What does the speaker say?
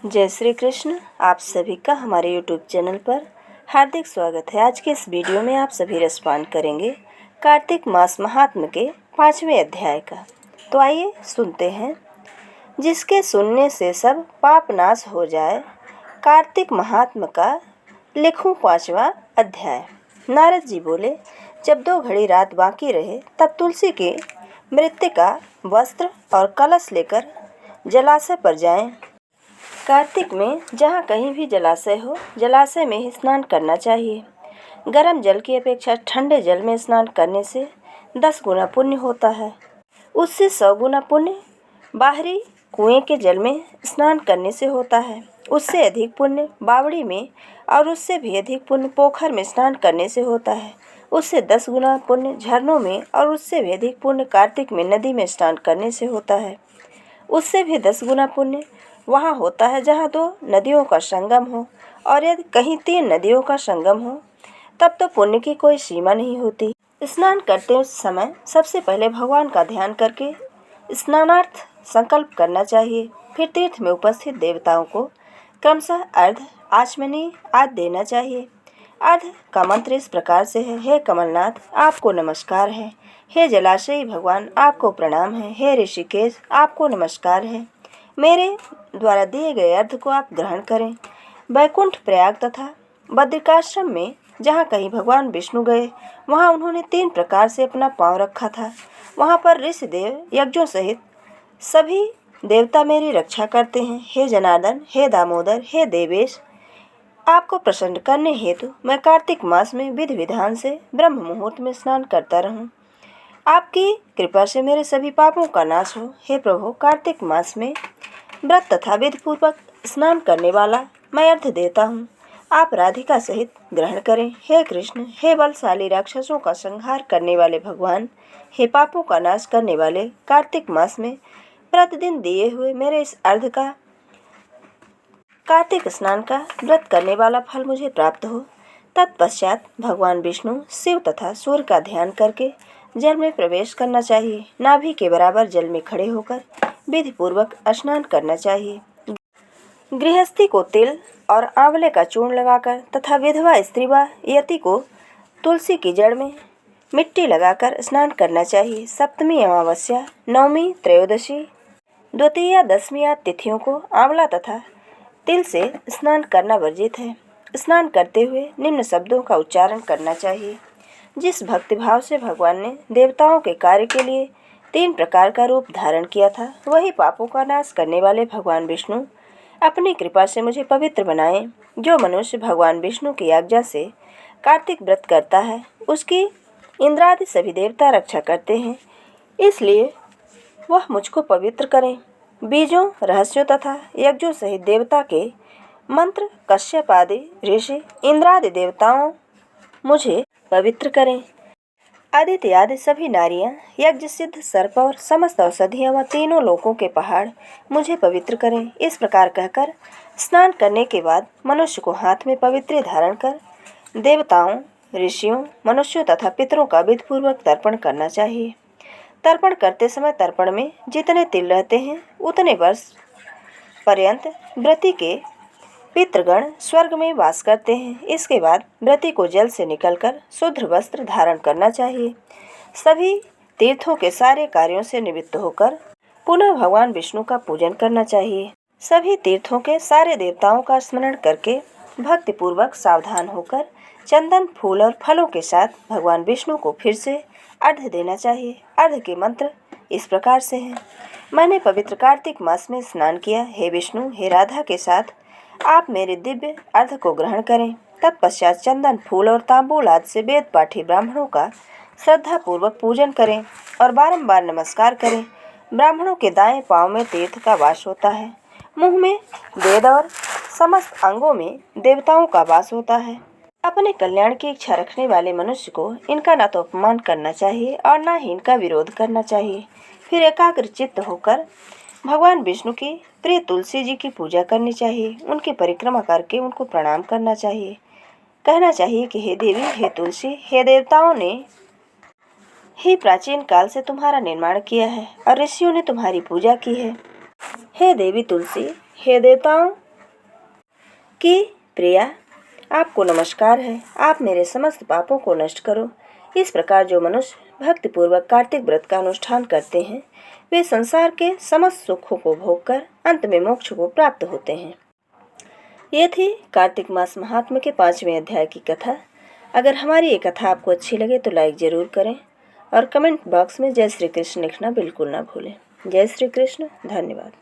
जय श्री कृष्ण। आप सभी का हमारे YouTube चैनल पर हार्दिक स्वागत है। आज के इस वीडियो में आप सभी रिस्पॉन्ड करेंगे कार्तिक मास महात्म्य के 5वें अध्याय का। तो आइए सुनते हैं। जिसके सुनने से सब पाप नाश हो जाए, कार्तिक महात्म्य का लिखूं 5वां अध्याय। नारद जी बोले, जब 2 घड़ी रात बाकी रहे तब तुलसी की मृत्तिका, वस्त्र और कलश लेकर जलाशय पर जाएं। कार्तिक में जहाँ कहीं भी जलाशय हो, जलाशय में ही स्नान करना चाहिए। गर्म जल की अपेक्षा ठंडे जल में स्नान करने से 10 गुना पुण्य होता है। उससे 100 गुना पुण्य बाहरी कुएं के जल में स्नान करने से होता है। उससे अधिक पुण्य बावड़ी में और उससे भी अधिक पुण्य पोखर में स्नान करने से होता है। उससे 10 गुना पुण्य झरनों में और उससे भी अधिक पुण्य कार्तिक में नदी में स्नान करने से होता है। उससे भी 10 गुना पुण्य वहाँ होता है जहाँ 2 नदियों का संगम हो, और यदि कहीं 3 नदियों का संगम हो तब तो पुण्य की कोई सीमा नहीं होती। स्नान करते समय सबसे पहले भगवान का ध्यान करके स्नानार्थ संकल्प करना चाहिए। फिर तीर्थ में उपस्थित देवताओं को क्रमशः अर्घ्य, आचमनी आदि देना चाहिए। अर्घ्य का मंत्र इस प्रकार से है। हे कमलनाथ, आपको नमस्कार है। हे जलाशयी भगवान, आपको प्रणाम है। हे ऋषिकेश, आपको नमस्कार है। मेरे द्वारा दिए गए अर्घ्य को आप ग्रहण करें। बैकुंठ, प्रयाग तथा बद्रिकाश्रम में जहाँ कहीं भगवान विष्णु गए, वहाँ उन्होंने 3 प्रकार से अपना पांव रखा था। वहाँ पर ऋषिदेव यज्ञों सहित सभी देवता मेरी रक्षा करते हैं। हे जनार्दन, हे दामोदर, हे देवेश, आपको प्रसन्न करने हेतु मैं कार्तिक मास में विधि विधान से ब्रह्म मुहूर्त में स्नान करता रहूं। आपकी कृपा से मेरे सभी पापों का नाश हो। हे प्रभु, कार्तिक मास में व्रत तथा विधि पूर्वक स्नान करने वाला मैं अर्घ्य देता हूँ। आप राधिका सहित ग्रहण करें। हे कृष्ण, हे बलशाली राक्षसों का संहार करने वाले भगवान, हे पापों का नाश करने वाले, कार्तिक मास में प्रतिदिन दिए हुए मेरे इस अर्घ्य का, कार्तिक स्नान का व्रत करने वाला फल मुझे प्राप्त हो। तत्पश्चात भगवान विष्णु, शिव तथा सूर्य का ध्यान करके जल में प्रवेश करना चाहिए। नाभि के बराबर जल में खड़े होकर विधि पूर्वक स्नान करना चाहिए। गृहस्थी को तिल और आंवले का चूर्ण लगाकर तथा विधवा स्त्री व यति को तुलसी की जड़ में मिट्टी लगाकर स्नान करना चाहिए। सप्तमी, अमावस्या, नवमी, त्रयोदशी, द्वितीया, दशमी आदि तिथियों को आंवला तथा तिल से स्नान करना वर्जित है। स्नान करते हुए निम्न शब्दों का उच्चारण करना चाहिए। जिस भक्तिभाव से भगवान ने देवताओं के कार्य के लिए 3 प्रकार का रूप धारण किया था, वही पापों का नाश करने वाले भगवान विष्णु अपनी कृपा से मुझे पवित्र बनाएं। जो मनुष्य भगवान विष्णु की आज्ञा से कार्तिक व्रत करता है, उसकी इंद्रादि सभी देवता रक्षा करते हैं, इसलिए वह मुझको पवित्र करें। बीजों, रहस्यों तथा यज्ञों सहित देवता के मंत्र, कश्यप आदि ऋषि, इंद्रादि देवताओं मुझे पवित्र करें। आदित्य आदि सभी नारियां, यज्ञ सिद्ध सर्प और समस्त औषधियां व तीनों लोकों के पहाड़ मुझे पवित्र करें। इस प्रकार कहकर स्नान करने के बाद मनुष्य को हाथ में पवित्र धारण कर देवताओं, ऋषियों, मनुष्यों तथा पितरों का विधिपूर्वक तर्पण करना चाहिए। तर्पण करते समय तर्पण में जितने तिल रहते हैं उतने वर्ष पर्यंत व्रती के पितृगण स्वर्ग में वास करते हैं। इसके बाद व्रती को जल से निकलकर शुद्ध वस्त्र धारण करना चाहिए। सभी तीर्थों के सारे कार्यों से निवृत्त होकर पुनः भगवान विष्णु का पूजन करना चाहिए। सभी तीर्थों के सारे देवताओं का स्मरण करके भक्ति पूर्वक सावधान होकर चंदन, फूल और फलों के साथ भगवान विष्णु को फिर से अर्घ्य देना चाहिए। अर्घ्य के मंत्र इस प्रकार से हैं। मैंने पवित्र कार्तिक मास में स्नान किया। हे विष्णु, हे राधा के साथ आप मेरे दिव्य अर्घ्य को ग्रहण करें। तत्पश्चात चंदन, फूल और तांबूल आदि से वेद पाठी ब्राह्मणों का श्रद्धा पूर्वक पूजन करें और बारंबार नमस्कार करें। ब्राह्मणों के दाएं पांव में तीर्थ का वास होता है, मुंह में वेद और समस्त अंगों में देवताओं का वास होता है। अपने कल्याण की इच्छा रखने वाले मनुष्य को इनका न तो अपमान करना चाहिए और न ही इनका विरोध करना चाहिए। फिर एकाग्र चित्त होकर भगवान विष्णु की प्रिय तुलसी जी की पूजा करनी चाहिए। उनकी परिक्रमा करके उनको प्रणाम करना चाहिए। कहना चाहिए कि हे देवी, हे तुलसी, हे देवताओं ने ही प्राचीन काल से तुम्हारा निर्माण किया है और ऋषियों ने तुम्हारी पूजा की है। हे देवी तुलसी, हे देवताओं, कि प्रिया, आपको नमस्कार है, आप मेरे समस्त पापों को नष्ट करो। इस प्रकार जो मनुष्य भक्तिपूर्वक कार्तिक व्रत का अनुष्ठान करते हैं वे संसार के समस्त सुखों को भोगकर अंत में मोक्ष को प्राप्त होते हैं। ये थी कार्तिक मास महात्म्य के 5वें अध्याय की कथा। अगर हमारी ये कथा आपको अच्छी लगे तो लाइक ज़रूर करें और कमेंट बॉक्स में जय श्री कृष्ण लिखना बिल्कुल ना भूलें। जय श्री कृष्ण। धन्यवाद।